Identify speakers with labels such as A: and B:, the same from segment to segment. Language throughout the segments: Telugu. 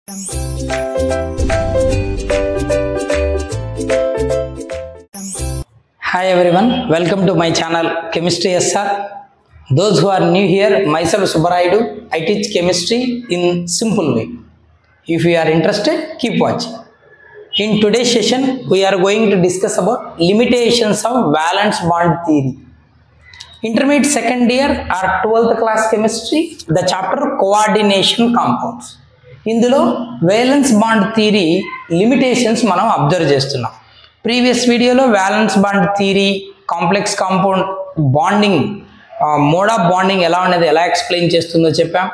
A: Hi everyone, welcome to my channel Chemistry SR. Those who are new here, myself Subbarayudu. I teach chemistry in simple way. If you are interested, keep watching. In today's session, we are going to discuss about limitations of valence bond theory. Intermediate second year or 12th class chemistry, the chapter coordination compounds. ఇందులో వేలెన్స్ బాండ్ థియరీ లిమిటేషన్స్ మనం అబ్జర్వ్ చేస్తున్నాం. ప్రీవియస్ వీడియోలో valence bond theory, complex compound bonding, mode of bonding ఎలా ఉన్నది, ఎలా ఎక్స్ప్లెయిన్ చేస్తుందో చెప్పాం.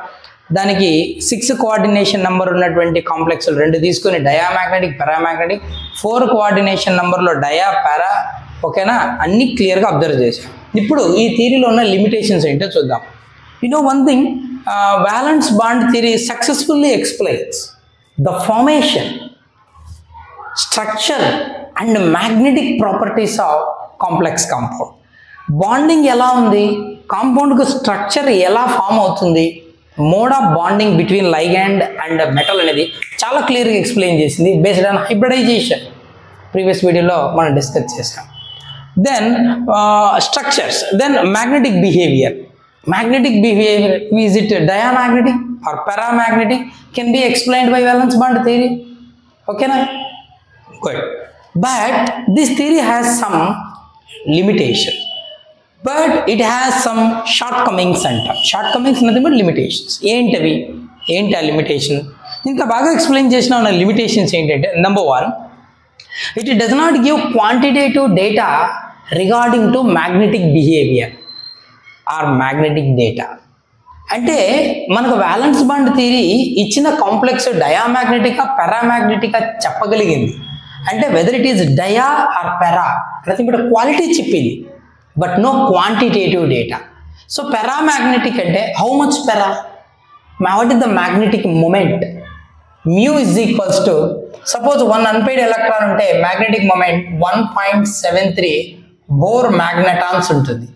A: దానికి 6 కోఆర్డినేషన్ నెంబర్ ఉన్నటువంటి కాంప్లెక్స్లు 2 తీసుకొని డయామాగ్నెటిక్, పారామాగ్నెటిక్, 4 కోఆర్డినేషన్ నెంబర్లో డయా, పారా, ఓకేనా, అన్ని క్లియర్గా అబ్జర్వ్ చేసాం. ఇప్పుడు ఈ థియరీలో ఉన్న లిమిటేషన్స్ ఏంటో చూద్దాం. One thing, valence bond theory successfully explains the formation, structure and magnetic properties of complex compound. Bonding ఎలా ఉంది, కాంపౌండ్ కు స్ట్రక్చర్ ఎలా ఫామ్ అవుతుంది, mode of bonding between ligand and metal అనేది చాలా క్లియర్గా ఎక్స్ప్లెయిన్ చేసింది బేస్డ్ ఆన్ హైబ్రిడైజేషన్. ప్రీవియస్ వీడియోలో మనం డిస్కస్ చేసాం. Then structures, then magnetic behaviour. Magnetic behavior, is it diamagnetic or paramagnetic, can be explained by valence bond theory. Okay na? Good. But this theory has some limitations. But it has some shortcomings and shortcomings nothing but limitations. ఏంటవి, ఏంటి ఆ లిమిటేషన్? ఇంకా బాగా ఎక్స్ప్లెయిన్ చేసిన ఉన్న లిమిటేషన్స్ ఏంటంటే, number 1, it does not give quantitative data regarding to magnetic behavior or magnetic data. అంటే మనకు వ్యాలెన్స్ బాండ్ థియరీ ఇచ్చిన కాంప్లెక్స్ డయామాగ్నెటికా పారామాగ్నెటికా చెప్పగలిగింది. అంటే whether it is dia or para, nothing but quality చెప్పింది, but no quantitative data. So paramagnetic అంటే how much para, what is the magnetic moment, mu is equals to, suppose 1 unpaired electron ఉంటే మ్యాగ్నెటిక్ మూమెంట్ 1.73 బోర్ మ్యాగ్నెటాన్స్ ఉంటుంది.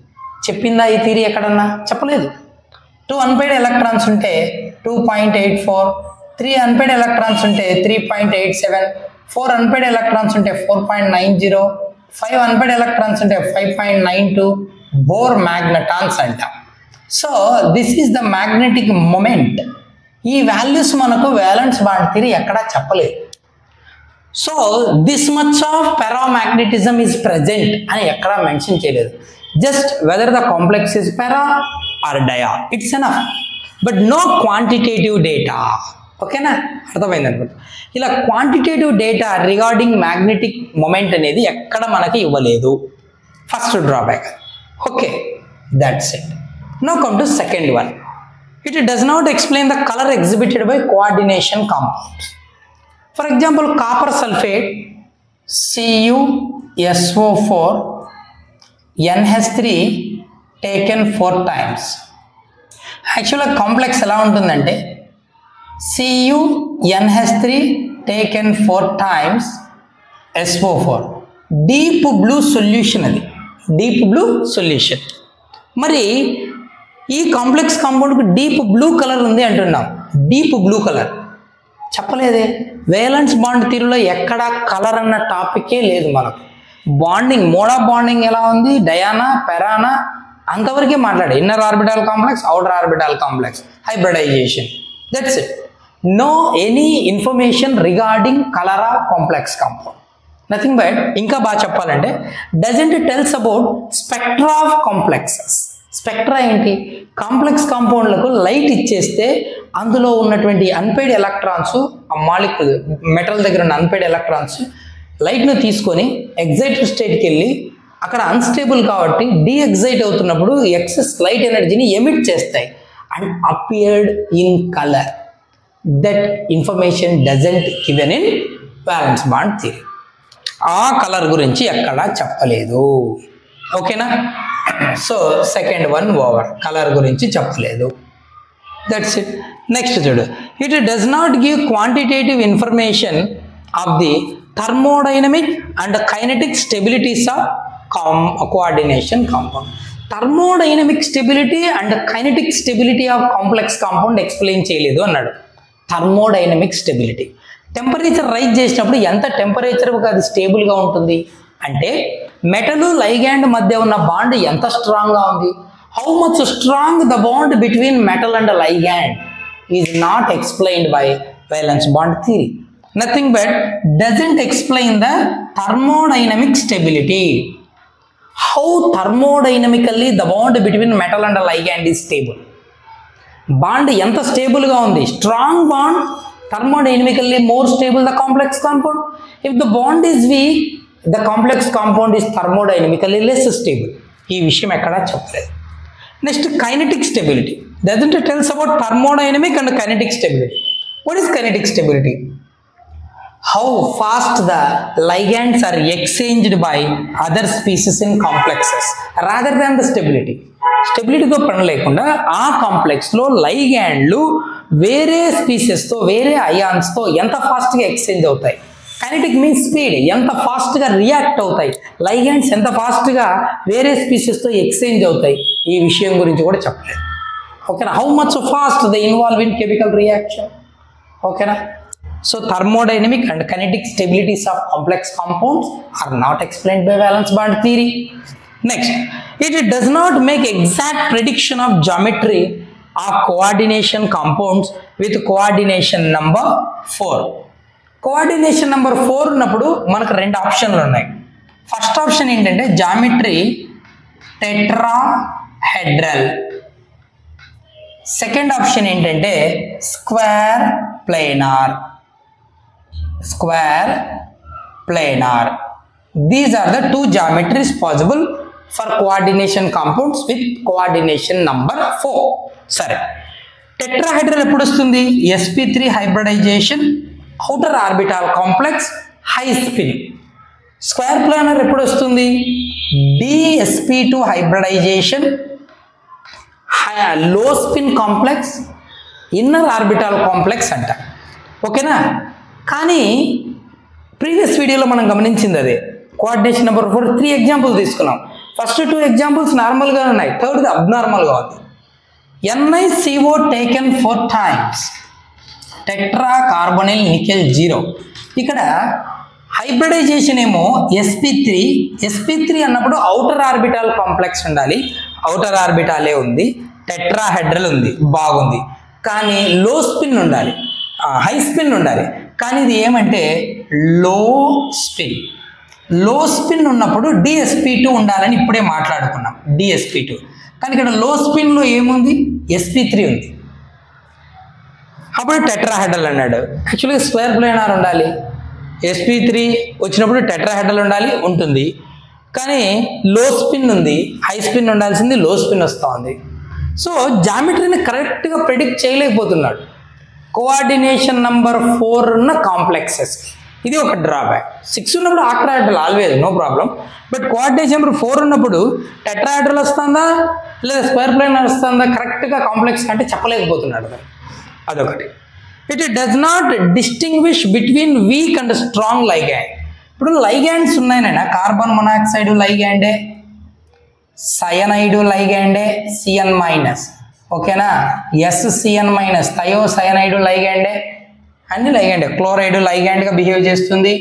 A: చెప్పిందా ఈ థియరీ ఎక్కడన్నా? చెప్పలేదు. 2 అన్పెయిడ్ ఎలక్ట్రాన్స్ ఉంటే 2.84, 3 అన్పెయిడ్ ఎలక్ట్రాన్స్ ఉంటే 3.87, 4 అన్పెయిడ్ ఎలక్ట్రాన్స్ ఉంటే 4.90, 5 అన్పెయిడ్ ఎలక్ట్రాన్స్ ఉంటే 5.92 బోర్ మ్యాగ్నెటాన్స్ అంట. So this is the magnetic moment. ఈ వాల్యూస్ మనకు వ్యాలెన్స్ బాండ్ థియరీ ఎక్కడా చెప్పలేదు. So this much of పారామాగ్నెటిజం is present అని ఎక్కడా మెన్షన్ చేయలేదు. Just whether the complex is para or dia, it's enough, but no quantitative data. Okay na? అర్థమైంది అనుకుంటా. ఇలా quantitative data regarding magnetic moment అనేది ఎక్కడ మనకి ఇవ్వలేదు. First drawback. Okay, that's it. Now come to second one. It does not explain the colour exhibited by coordination compounds. For example copper sulphate CuSO4 NH3 taken 4 times. యాక్చువల్గా కాంప్లెక్స్ ఎలా ఉంటుందంటే CuNH3 taken 4 times SO4, deep blue solution. అది డీప్ బ్లూ సొల్యూషన్. మరి ఈ కాంప్లెక్స్ కాంపౌండ్కి డీప్ బ్లూ కలర్ ఉంది అంటున్నాం. డీప్ బ్లూ కలర్ చెప్పలేదే. వేలెన్స్ బాండ్ థియరీలో ఎక్కడ కలర్ అన్న టాపికే లేదు మనకు. బాండింగ్, మోడ్ ఆఫ్ బాండింగ్ ఎలా ఉంది, డయానా, పెరానా, అంతవరకే మాట్లాడే. Inner orbital complex, outer orbital complex, hybridisation, that's it. No any information regarding colour of complex compound, nothing but. ఇంకా బాగా చెప్పాలంటే doesn't tells about spectra of complexes. Spectra ఏంటి? కాంప్లెక్స్ కాంపౌండ్లకు లైట్ ఇచ్చేస్తే అందులో ఉన్నటువంటి అన్పెయిడ్ ఎలక్ట్రాన్స్, ఆ మాలిక్యూల్ మెటల్ దగ్గర ఉన్న అన్పెయిడ్ ఎలక్ట్రాన్స్ లైట్ను తీసుకొని ఎగ్జైటెడ్ స్టేట్కి వెళ్ళి అక్కడ అన్స్టేబుల్ కాబట్టి డీఎగ్జైట్ అవుతున్నప్పుడు ఎక్సెస్ లైట్ ఎనర్జీని ఎమిట్ చేస్తాయి and appeared in colour. That information doesn't given in valence bond theory. ఆ కలర్ గురించి ఎక్కడా చెప్పలేదు. ఓకేనా? So second one over, colour గురించి చెప్పలేదు. That's it. నెక్స్ట్ చూడు, it does not give quantitative information of the thermodynamic and kinetic stabilities of coordination compound. Thermodynamic stability and kinetic stability of complex compound explain చేయలేదు అన్నాడు. Thermodynamic stability. టెంపరేచర్ రైజ్ చేసినప్పుడు ఎంత టెంపరేచర్కి అది స్టేబుల్గా ఉంటుంది అంటే మెటల్ లైగాండ్ మధ్య ఉన్న బాండ్ ఎంత స్ట్రాంగ్గా ఉంది. How much strong the bond between metal and ligand is not explained by valence bond theory. Nothing but doesn't explain the thermodynamic stability. How thermodynamically the bond between metal and ligand is stable. Bond ఎంత stable గా ఉంది. Strong bond thermodynamically more stable the complex compound. If the bond is weak, the complex compound is thermodynamically less stable. ఈ విషయం ఎక్కడా చెప్పలేదు. Next, kinetic stability. Doesn't it tells about thermodynamic and kinetic stability. What is kinetic stability? How fast the ligands are exchanged by other species in complexes rather than the stability. Stability తో పని లేకుండా ఆ కాంప్లెక్స్ లో లైగాండ్లు వేరే స్పీసెస్ తో వేరే అయాన్స్ తో ఎంత ఫాస్ట్ గా ఎక్స్చేంజ్ అవుతాయి. కైనెటిక్ మీన్స్ స్పీడ్, ఎంత ఫాస్ట్ గా రియాక్ట్ అవుతాయి, లైగాండ్స్ ఎంత ఫాస్ట్ గా వేరే స్పీసెస్ తో ఎక్స్చేంజ్ అవుతాయి, ఈ విషయం గురించి కూడా చెప్పలేదు. ఓకేనా? How much fast they involve in chemical reaction. ఓకేనా? So thermodynamic and kinetic stabilities of complex compounds are not explained by valence bond theory. Next, it does not make exact prediction of geometry of coordination compounds with coordination number 4. Coordination number 4 ఉన్నప్పుడు మనకు రెండు ఆప్షన్లు ఉన్నాయి. ఫస్ట్ ఆప్షన్ ఏంటంటే జామెట్రీ టెట్రాహెడ్రల్, సెకండ్ ఆప్షన్ ఏంటంటే square planar. These are the two geometries possible for coordination compounds with coordination number 4. సరే, టెట్రాహెడ్రల్ ఎప్పుడు వస్తుంది? sp3 hybridization, outer orbital complex, high spin. Square planar ఎప్పుడు వస్తుంది? dsp2 hybridization, low spin complex, inner orbital complex అంట. ఓకేనా? కానీ ప్రీవియస్ వీడియోలో మనం గమనించింది అదే. కోఆర్డినేషన్ నెంబర్ 4 3 ఎగ్జాంపుల్స్ తీసుకున్నాం. ఫస్ట్ 2 ఎగ్జాంపుల్స్ నార్మల్గా ఉన్నాయి, థర్డ్ది అబ్నార్మల్గా ఉంది. NiCO taken 4 times, tetra carbonyl nickel 0. ఇక్కడ హైబ్రిడైజేషన్ ఏమో sp3 అన్నప్పుడు అవుటర్ ఆర్బిటాల్ కాంప్లెక్స్ ఉండాలి, అవుటర్ ఆర్బిటాలే ఉంది, టెట్రాహెడ్రల్ ఉంది, బాగుంది. కానీ లో స్పిన్ ఉండాలి, హై స్పిన్ ఉండాలి. కానీ ఇది ఏమంటే లో స్పిన్ ఉన్నప్పుడు dsp2 ఉండాలని ఇప్పుడే మాట్లాడుకున్నాం, dsp2. కానీ ఇక్కడ లో స్పిన్లో ఏముంది? sp3 ఉంది. అప్పుడు టెట్రాహెడ్రల్ అన్నాడు. యాక్చువల్గా స్క్వేర్ ప్లేనార్ ఉండాలి, sp3 వచ్చినప్పుడు టెట్రాహెడ్రల్ ఉండాలి, ఉంటుంది. కానీ లో స్పిన్ ఉంది, హై స్పిన్ ఉండాల్సింది లో స్పిన్ వస్తూ ఉంది. సో జామెట్రీని కరెక్ట్గా ప్రెడిక్ట్ చేయలేకపోతున్నాడు కోఆర్డినేషన్ నెంబర్ 4 ఉన్న కాంప్లెక్సెస్. ఇది ఒక డ్రాబ్యాక్. 6 ఉన్నప్పుడు octahedral always no problem, but coordination number 4 ఉన్నప్పుడు టెట్రాహెడ్రల్ వస్తుందా లేదా స్క్వేర్ ప్లేనార్ వస్తుందా కరెక్ట్గా కాంప్లెక్స్ అంటే చెప్పలేకపోతున్నాడు. అదొకటి. It does not distinguish between weak and strong ligand. ఇప్పుడు లైగాండ్స్ ఉన్నాయనైనా కార్బన్ మొనాక్సైడ్ లైగాండే, సయనైడు లైగాండే CN-, ఓకేనా, SCN-, థయోసయనైడు లైగాండే, అన్ని లైగాండే. క్లోరైడ్ లైగాండ్గా బిహేవ్ చేస్తుంది,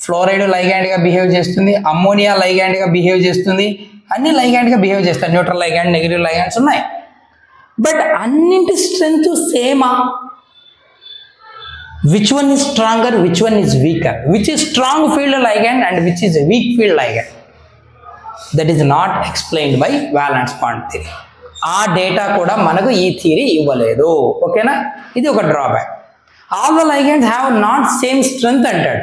A: ఫ్లోరైడ్ లైగాండ్గా బిహేవ్ చేస్తుంది, అమ్మోనియా లైగాండ్గా బిహేవ్ చేస్తుంది, అన్ని లైగాండ్గా బిహేవ్ చేస్తాయి. న్యూట్రల్ లైగాండ్, నెగిటివ్ లైగాండ్స్ ఉన్నాయి. బట్ అన్నింటి స్ట్రెంగ్త్ సేమా? Which one is stronger, which one is weaker, which is strong field ligand and which is week field ligand? That is not explained by valence bond theory. ఆ డేటా కూడా మనకు ఈ థియరీ ఇవ్వలేదు. ఓకేనా? ఇది ఒక drawback. All the ligands have not same strength అంటాడు,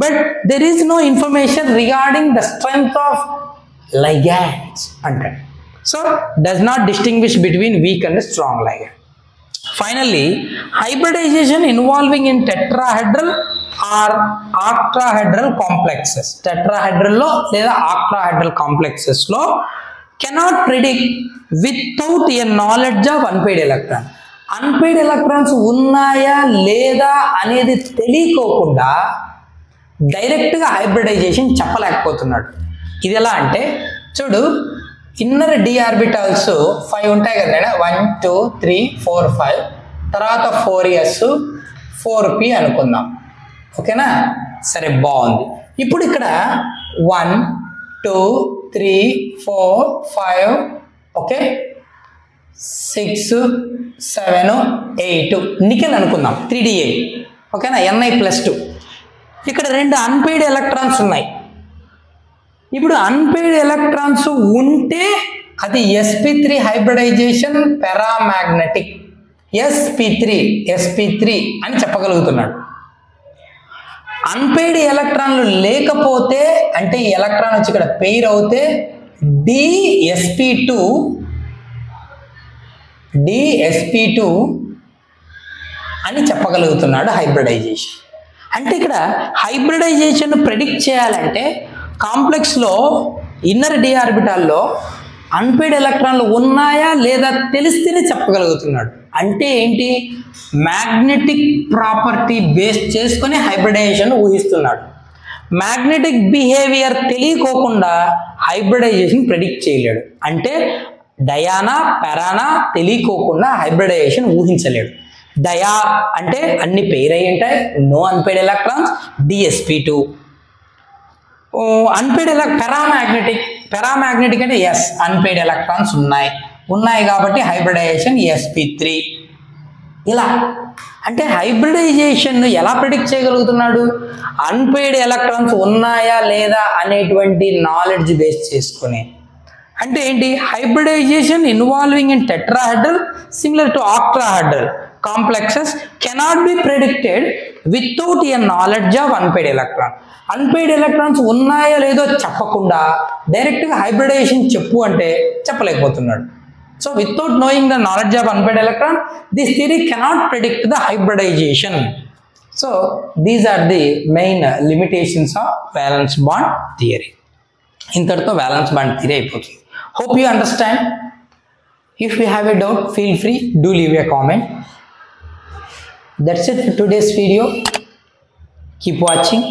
A: but there is no information regarding the strength of ligands అంటాడు. So does not distinguish between weak and strong ligand. Finally, hybridization involving in tetrahedral or octahedral complexes. Tetrahedral lo లేదా octahedral complexes లో cannot predict without a knowledge of unpaired electron. Unpaired electrons ఉన్నాయా లేదా అనేది తెలియకోకుండా డైరెక్ట్గా హైబ్రిడైజేషన్ చెప్పలేకపోతున్నాడు. ఇది ఎలా అంటే చూడు, ఇన్నర్ d ఆర్బిటాల్స్ 5 ఉంటాయి కదా, 1 2 3 4 5. తర్వాత 4s 4p అనుకుందాం. ఓకేనా? సరే, బాగుంది. ఇప్పుడు ఇక్కడ 1 2 3 4 5 ఓకే 6 7 8 నికెల్ అనుకుందాం. 3d8 ఓకేనా? Ni+2. ఇక్కడ 2 అన్పెయిడ్ ఎలక్ట్రాన్స్ ఉన్నాయి. ఇప్పుడు అన్పెయిడ్ ఎలక్ట్రాన్స్ ఉంటే అది sp3 హైబ్రిడైజేషన్ పారామాగ్నెటిక్. sp3 అని చెప్పగలుగుతున్నాడు. అన్పెయిడ్ ఎలక్ట్రాన్లు లేకపోతే అంటే ఈ ఎలక్ట్రాన్ వచ్చి ఇక్కడ పెయిర్ అవుతే dsp2 అని చెప్పగలుగుతున్నాడు హైబ్రిడైజేషన్. అంటే ఇక్కడ హైబ్రిడైజేషన్ ప్రెడిక్ట్ చేయాలంటే కాంప్లెక్స్లో ఇన్నర్ డి ఆర్బిటాల్లో అన్పెయిడ్ ఎలక్ట్రాన్లు ఉన్నాయా లేదా తెలిస్తేనే చెప్పగలుగుతున్నాడు. అంటే ఏంటి? మ్యాగ్నెటిక్ ప్రాపర్టీ బేస్ చేసుకొని హైబ్రిడైజేషన్ ఊహిస్తున్నాడు. మ్యాగ్నెటిక్ బిహేవియర్ తెలియకోకుండా హైబ్రిడైజేషన్ ప్రెడిక్ట్ చేయలేడు. అంటే డయానా పెరానా తెలియకోకుండా హైబ్రిడైజేషన్ ఊహించలేడు. డయా అంటే అన్ని పెయిర్ అయి ఉంటాయి, no unpaired electrons, dsp2. Unpaired paramagnetic అంటే ఎస్ అన్పెయిడ్ ఎలక్ట్రాన్స్ ఉన్నాయి కాబట్టి హైబ్రిడైజేషన్ sp3. ఇలా అంటే హైబ్రిడైజేషన్ ఎలా ప్రిడిక్ట్ చేయగలుగుతున్నాడు? అన్పెయిడ్ ఎలక్ట్రాన్స్ ఉన్నాయా లేదా అనేటువంటి నాలెడ్జ్ బేస్ చేసుకుని. అంటే ఏంటి? Hybridization involving in tetrahedral similar to octahedral complexes cannot be predicted without a knowledge of unpaired electron. Unpaired electrons ఉన్నాయో లేదో చెప్పకుండా డైరెక్ట్గా హైబ్రిడైజేషన్ చెప్పు అంటే చెప్పలేకపోతున్నాడు. So without knowing the knowledge of unpaired electron, this theory cannot predict the hybridization. So these are the main limitations of valence bond theory. ఇంతటితో valence bond theory అయిపోతుంది. Hope you understand. If you have a doubt, feel free, do leave a comment. That's it for today's video. Keep watching.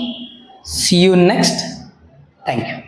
A: See you next. Thank you.